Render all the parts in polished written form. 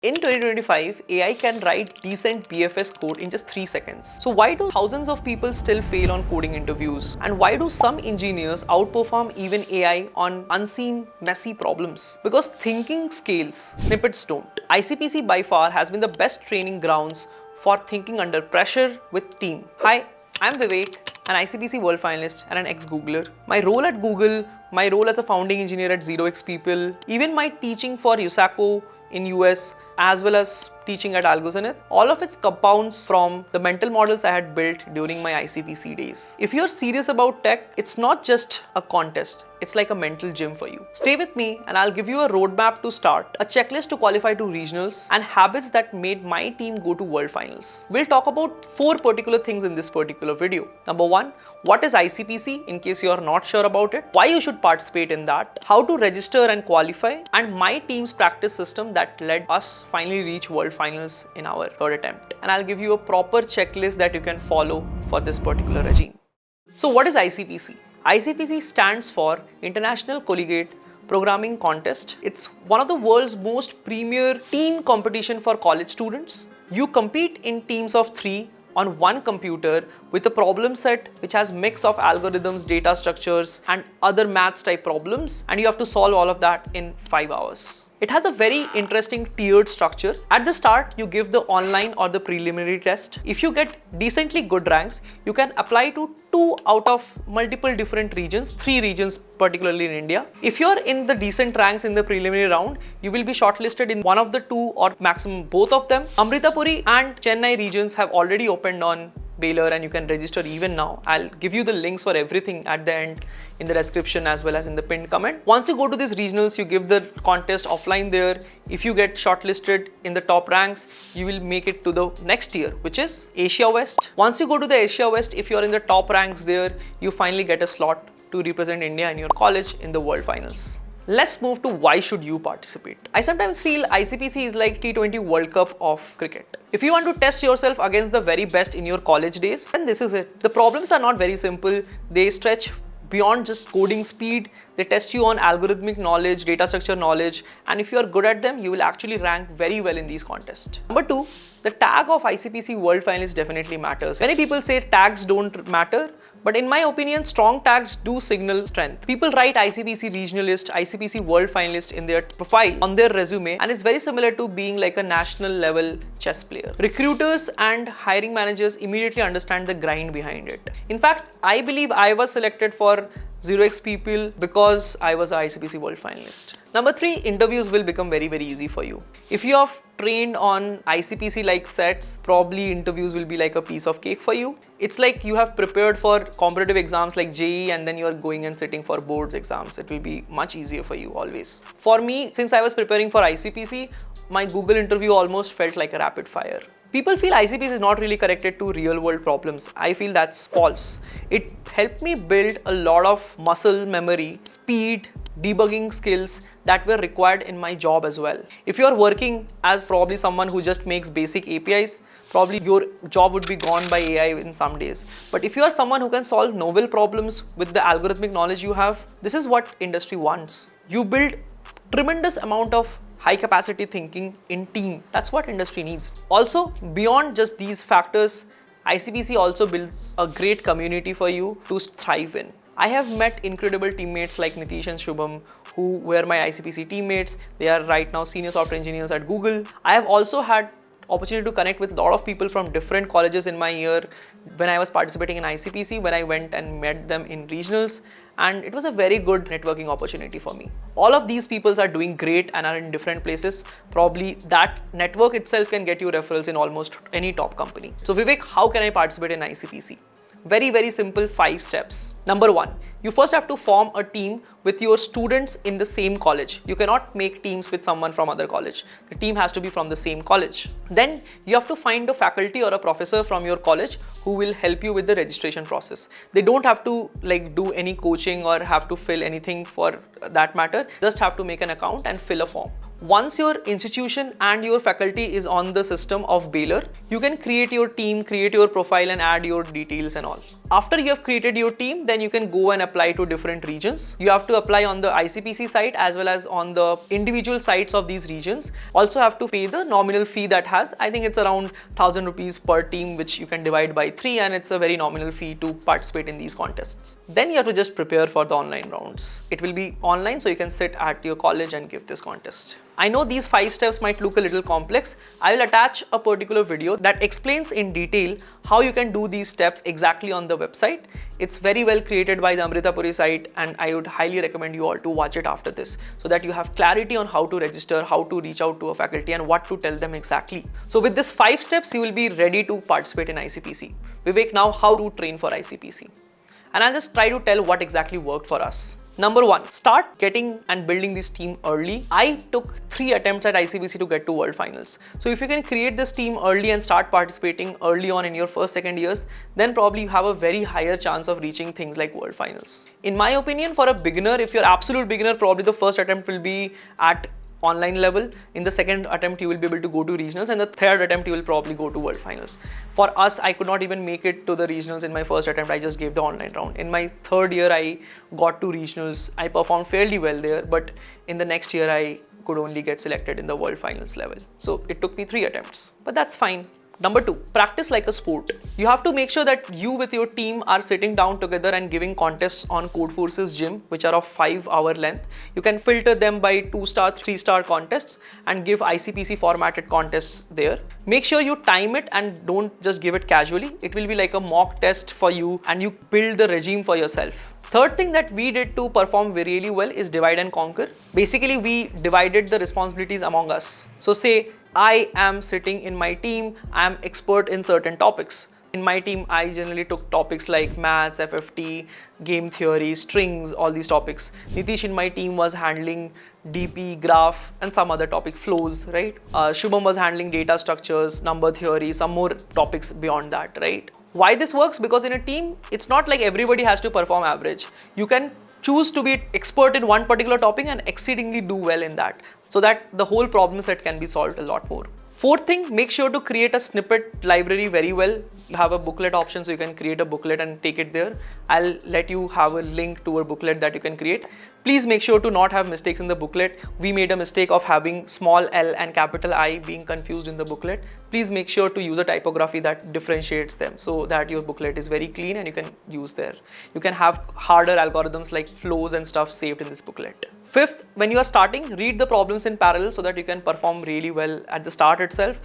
In 2025, AI can write decent BFS code in just 3 seconds. So why do thousands of people still fail on coding interviews? And why do some engineers outperform even AI on unseen, messy problems? Because thinking scales, snippets don't. ICPC by far has been the best training grounds for thinking under pressure with team. Hi, I'm Vivek, an ICPC World Finalist and an ex-Googler. My role at Google, my role as a founding engineer at 0x People, even my teaching for USACO in US, as well as teaching at AlgoZenith, all of it compounds from the mental models I had built during my ICPC days. If you're serious about tech, it's not just a contest, it's like a mental gym for you. Stay with me and I'll give you a roadmap to start, a checklist to qualify to regionals, and habits that made my team go to world finals. We'll talk about 4 particular things in this particular video. Number 1, what is ICPC in case you're not sure about it, why you should participate in that, how to register and qualify, and my team's practice system that led us finally reach world finals in our third attempt. And I'll give you a proper checklist that you can follow for this particular regime. So what is ICPC? ICPC stands for International Collegiate Programming Contest. It's one of the world's most premier team competition for college students. You compete in teams of 3 on one computer with a problem set which has mix of algorithms, data structures, and other maths type problems, and you have to solve all of that in 5 hours. It has a very interesting tiered structure. At the start, you give the online or the preliminary test. If you get decently good ranks, you can apply to 2 out of multiple different regions, 3 regions particularly in India. If you're in the decent ranks in the preliminary round, you will be shortlisted in one of the 2 or maximum both of them. Amritapuri and Chennai regions have already opened on Baylor and you can register even now. I'll give you the links for everything at the end in the description as well as in the pinned comment. Once you go to these regionals, you give the contest offline there. If you get shortlisted in the top ranks, you will make it to the next tier, which is Asia West. Once you go to the Asia West, if you're in the top ranks there, you finally get a slot to represent India in your college in the world finals. Let's move to why should you participate. I sometimes feel ICPC is like T20 World Cup of cricket. If you want to test yourself against the very best in your college days, then this is it. The problems are not very simple. They stretch beyond just coding speed. They test you on algorithmic knowledge, data structure knowledge, and if you are good at them, you will actually rank very well in these contests. Number 2, the tag of ICPC World Finalist definitely matters. Many people say tags don't matter, but in my opinion, strong tags do signal strength. People write ICPC Regionalist, ICPC World Finalist in their profile, on their resume, and it's very similar to being like a national level chess player. Recruiters and hiring managers immediately understand the grind behind it. In fact, I believe I was selected for 0x People because I was an ICPC World Finalist. Number 3, interviews will become very easy for you. If you have trained on ICPC like sets, probably interviews will be like a piece of cake for you. It's like you have prepared for competitive exams like JEE and then you are going and sitting for boards exams. It will be much easier for you always. For me, since I was preparing for ICPC, my Google interview almost felt like a rapid fire. People feel ICPC is not really connected to real world problems. I feel that's false. It helped me build a lot of muscle memory, speed, debugging skills that were required in my job as well. If you're working as probably someone who just makes basic APIs, probably your job would be gone by AI in some days. But if you are someone who can solve novel problems with the algorithmic knowledge you have, this is what industry wants. You build tremendous amount of high capacity thinking in team. That's what industry needs. Also, beyond just these factors, ICPC also builds a great community for you to thrive in. I have met incredible teammates like Nitish and Shubham who were my ICPC teammates. They are right now senior software engineers at Google. I have also had opportunity to connect with a lot of people from different colleges in my year when I was participating in ICPC, when I went and met them in regionals, and it was a very good networking opportunity for me. All of these people are doing great and are in different places. Probably that network itself can get you referrals in almost any top company. So Vivek, how can I participate in ICPC? Very simple 5 steps. Number 1, you first have to form a team with your students in the same college. You cannot make teams with someone from other college. The team has to be from the same college. Then you have to find a faculty or a professor from your college who will help you with the registration process. They don't have to do any coaching or have to fill anything for that matter. Just have to make an account and fill a form. Once your institution and your faculty is on the system of Baylor, you can create your team, create your profile and add your details and all. After you have created your team, then you can go and apply to different regions. You have to apply on the ICPC site as well as on the individual sites of these regions. Also have to pay the nominal fee that has, I think it's around 1,000 rupees per team, which you can divide by 3, and it's a very nominal fee to participate in these contests. Then you have to just prepare for the online rounds. It will be online, so you can sit at your college and give this contest. I know these 5 steps might look a little complex. I will attach a particular video that explains in detail how you can do these steps exactly on the website. It's very well created by the Amritapuri site, and I would highly recommend you all to watch it after this so that you have clarity on how to register, how to reach out to a faculty and what to tell them exactly. So with this 5 steps, you will be ready to participate in ICPC. Vivek, now how to train for ICPC? And I'll just try to tell what exactly worked for us. Number 1, start getting and building this team early. I took 3 attempts at ICPC to get to World Finals. So if you can create this team early and start participating early on in your first, second years, then probably you have a very higher chance of reaching things like World Finals. In my opinion, for a beginner, if you're absolute beginner, probably the first attempt will be at online level. In the second attempt, you will be able to go to regionals, and the third attempt, you will probably go to World Finals. For us, I could not even make it to the regionals in my first attempt. I just gave the online round. In my third year, I got to regionals. I performed fairly well there, but in the next year, I could only get selected in the World Finals level. So it took me 3 attempts, but that's fine. Number 2, practice like a sport. You have to make sure that you with your team are sitting down together and giving contests on Codeforce's gym, which are of 5-hour length. You can filter them by 2-star, 3-star contests and give ICPC formatted contests there. Make sure you time it and don't just give it casually. It will be like a mock test for you and you build the regime for yourself. Third thing that we did to perform really well is divide and conquer. Basically, we divided the responsibilities among us. So say, I am sitting in my team, I am expert in certain topics. In my team, I generally took topics like maths, FFT, game theory, strings, all these topics. Nitish in my team was handling DP, graph, and some other topic, flows, right? Shubham was handling data structures, number theory, some more topics beyond that, right? Why this works? Because in a team, it's not like everybody has to perform average. You can choose to be expert in one particular topic and exceedingly do well in that, so that the whole problem set can be solved a lot more. Fourth thing, make sure to create a snippet library very well. You have a booklet option, so you can create a booklet and take it there. I'll let you have a link to a booklet that you can create. Please make sure to not have mistakes in the booklet. We made a mistake of having small l and capital I being confused in the booklet. Please make sure to use a typography that differentiates them so that your booklet is very clean and you can use there. You can have harder algorithms like flows and stuff saved in this booklet. Fifth, when you are starting, read the problems in parallel so that you can perform really well at the start itself.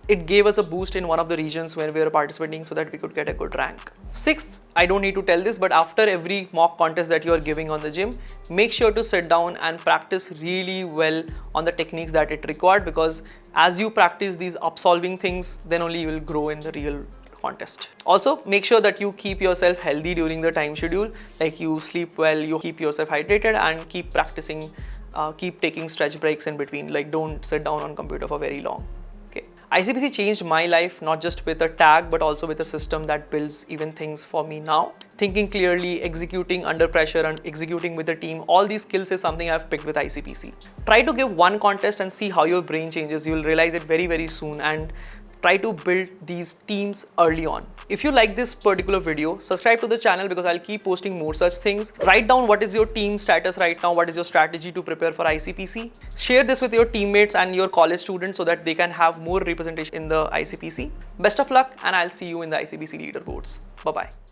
It gave us a boost in one of the regions where we were participating so that we could get a good rank. Sixth, I don't need to tell this, but after every mock contest that you are giving on the gym, make sure to sit down and practice really well on the techniques that it required, because as you practice these up-solving things, then only you will grow in the real contest. Also, make sure that you keep yourself healthy during the time schedule, like you sleep well, you keep yourself hydrated, and keep practicing, keep taking stretch breaks in between, like don't sit down on computer for very long. ICPC changed my life, not just with a tag, but also with a system that builds even things for me now. Thinking clearly, executing under pressure, and executing with a team, all these skills is something I've picked with ICPC. Try to give one contest and see how your brain changes. You'll realize it very, very soon, and try to build these teams early on. If you like this particular video, subscribe to the channel because I'll keep posting more such things. Write down what is your team status right now, what is your strategy to prepare for ICPC. Share this with your teammates and your college students so that they can have more representation in the ICPC. Best of luck, and I'll see you in the ICPC leaderboards. Bye-bye.